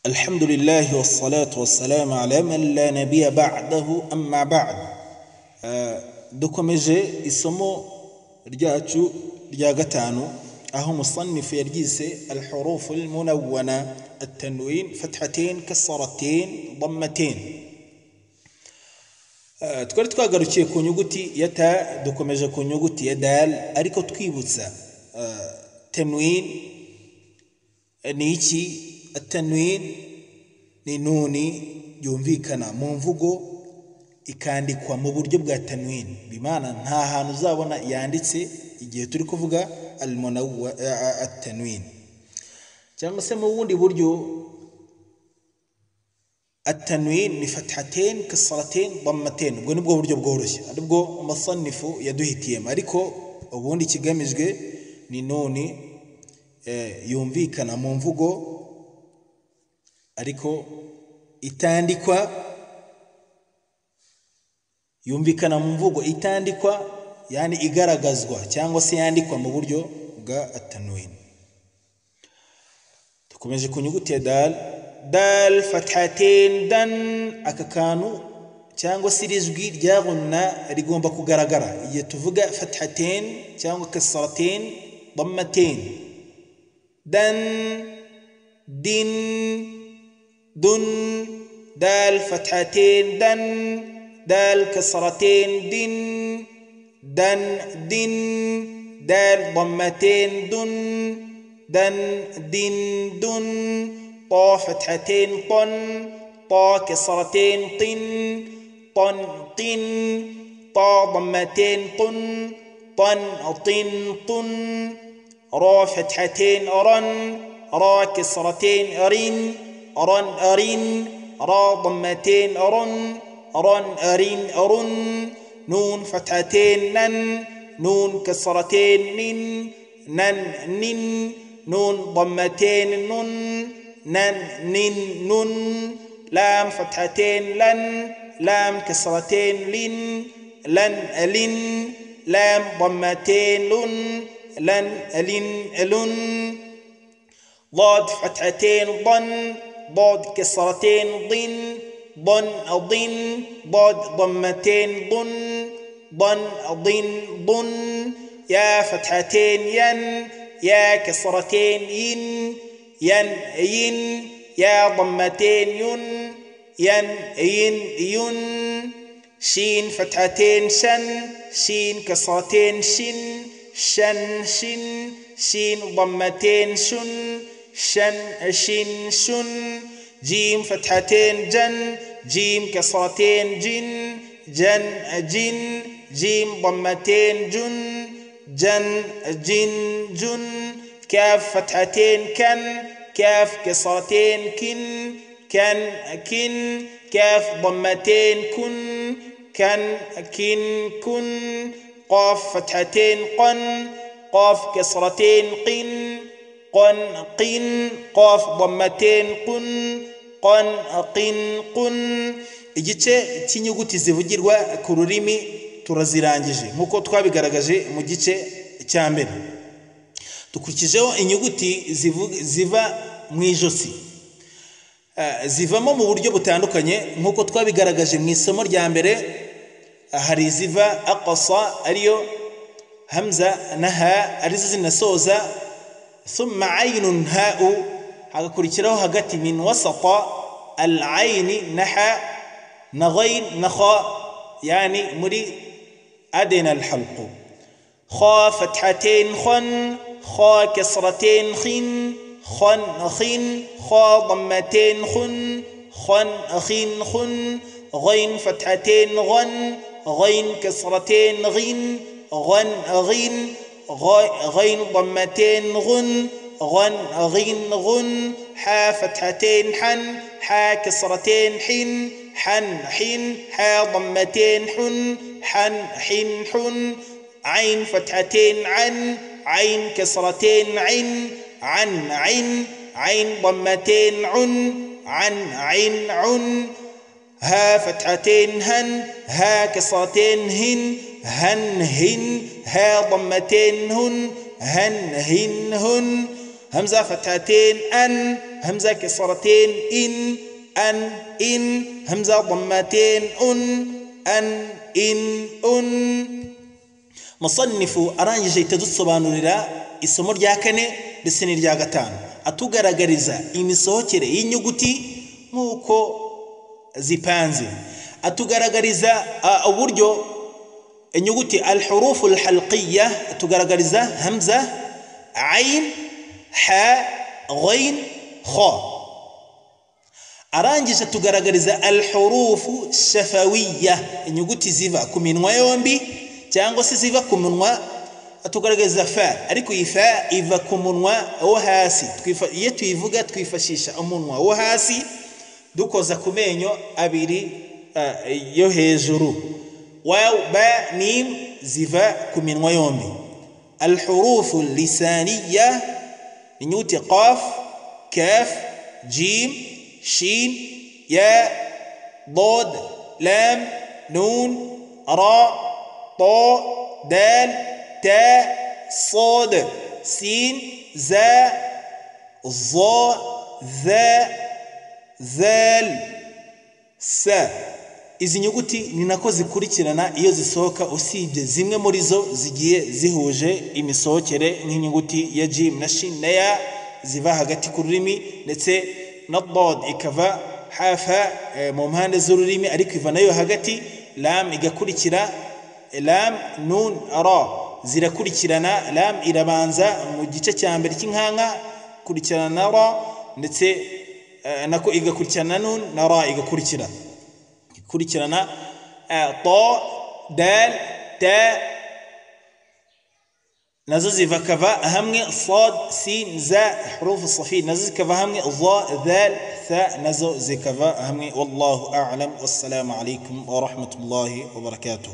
الحمد لله والصلاة والسلام على من لا نبي بعده أما بعد. dukomeje isomo ryacu rya gatanu aho musannif yargise al-huruf al-munawwana at-tanwin fathatain kasratain dammatain. Twari twagarukiye ku nyuguti ya ta, dukomeje ku nyuguti ya dal, ariko twibutsa tanwin ni iki. At-tanwin ni nuni yumvikana mu mvugo ikandikwa mu buryo bwa tanwin, bimana nta hantu uzabona yanditse igihe turi kuvuga al-munawwa at-tanwin, cyangwa se mu bundi buryo at-tanwin ni fathatain kasratain dammatain. Ubwo nibwo buryo bworoshye, aribwo umusannifu yaduhitiyemo, ariko ubundi kigamijwe ni nuni yumvikana mu mvugo ariko itandikwa, yumvikana mu mvugo itandikwa, yani igaragazwa cyangwa se yandikwa mu buryo bwa at-tanwin. Tukomeje ku nyuguti ya dal. Dal fathatain dan, akakanu cyangwa se rijwi rya gunna rigomba kugaragara igihe tuvuga fathatain cyangwa kasratain dammatain. Dan, din, dun. دال فتحتين دن، دال كسرتين دن، دن دن. دال ضمتين دن، دن دن دن. طا فتحتين طن، طا كسرتين طن، طن طن. طا ضمتين طن، طن طن طن. را فتحتين رن، را كسرتين رن، رن أرن. را ضمتين رن، رن أرن أرن. نون فتحتين نن، نون كسرتين نن، نن نن. نون ضمتين نن، نن نن نن. لام فتحتين لن، لام كسرتين لن، لن ألن. لام ضمتين لن، لن ألن ألن. ضاد فتحتين ضن، ضاد كسرتين ضن، ضن ضن. ضاد ضمتين ضن، ضن ضن ضن. يا فتحتين ين، يا كسرتين ين، ين ين. يا ضمتين ين، ين ين ين. شين فتحتين شن، شين كسرتين شن، شن شن. شين ضمتين شن، شن شن شن. جيم فتحتين جن، جيم كسرتين جن، جن جن. جيم ضمتين جن، جن جن جن. كاف فتحتين كن، كاف كسرتين كن، كن كن. كاف ضمتين كن، كن كن كن. قاف فتحتين قن، قاف كسرتين قن، قن قن. قاف ضمتين قن، قن قن قن. Igice cy'inyuguti zivugirwa ku rurimi turazirangije nkuko twabigaragaje mu gice cya mbere. Dukurikijeho inyuguti ziva mu ijosi, zivamo mu buryo butandukanye nkuko twabigaragaje mu isomo rya mbere. Hari iziva aqsa ariyo hamza na ha arizo zinasoza, thumma aynun ha'u, hagakurikiraho hagati min wasata al-ayni naha na ghayn na kha, yani muri adna al-halq. kha fathatain khan، kha kasratain khin، khan khin. kha dammatain khun، khan khin khun. ghayn fathatain ghan، ghayn kasratain ghin، ghan ghin. غين ضمتين غن، غن غين غن. حا فتحتين حن، حا كسرتين حن، حن حن. حا ضمتين حن، حن حن حن. عين فتحتين عن، عين كسرتين عن، عن عن. عين ضمتين عن، عن عن عن. ها فتحتين هن، ها كسرتين هن، هن هن. ها ضمتين هن، هن هن هن. همزة فتحتين أن، همزة كسرتين إن همزة ضمتين أن مصنف أرانج يتدو sobanurira isomo rya kane ndetse n'irya gatanu atugaragariza imisohokere y'inyuguti nkuko zipanze atugaragariza uburyo inyuguti al-huruf al-halqiyya atugaragariza hamza ain ha ghain kha arangije atugaragariza al-huruf shafawiyya inyuguti ziva ku minwa yombi cyangwa se ziva ku munwa atugaragariza fa ariko ifa iva ku munwa wo hasi iyo tuyivuga twifashisha umunwa wo hasi dukoza ku menyo abiri yo hejuru waw ba mim ziva ku minwa yombi الحروف اللسانية inyuguti qaf kaf jim shin ya ضاد لام نون را طاء دال تاء صاد سين زا ظا ذا ذال sa izi nyuguti ni nako zikurikirana iyo zisohoka usibye zimwe muri zo zigiye zihuje imisohokere nk'inyuguti ya jim na shin na ya ziva hagati ku rurimi ndetse na dad ikava hafa mu mpande z'ururimi ariko iva nayo hagati lam igakurikira lam nun ra zirakurikirana lam irabanza mu gice cya mbere cy'inkanka kurikirana ra ndetse nako igakurikirana nun na ra igakurikirana ta dal ta nazo zivakava hamwe sad sin za huruf as-safi nazo zikava hamwe za dhal tha nazo zikava hamwe wallahu a'lam wassalamu alaykum wa rahmatullahi wa barakatuh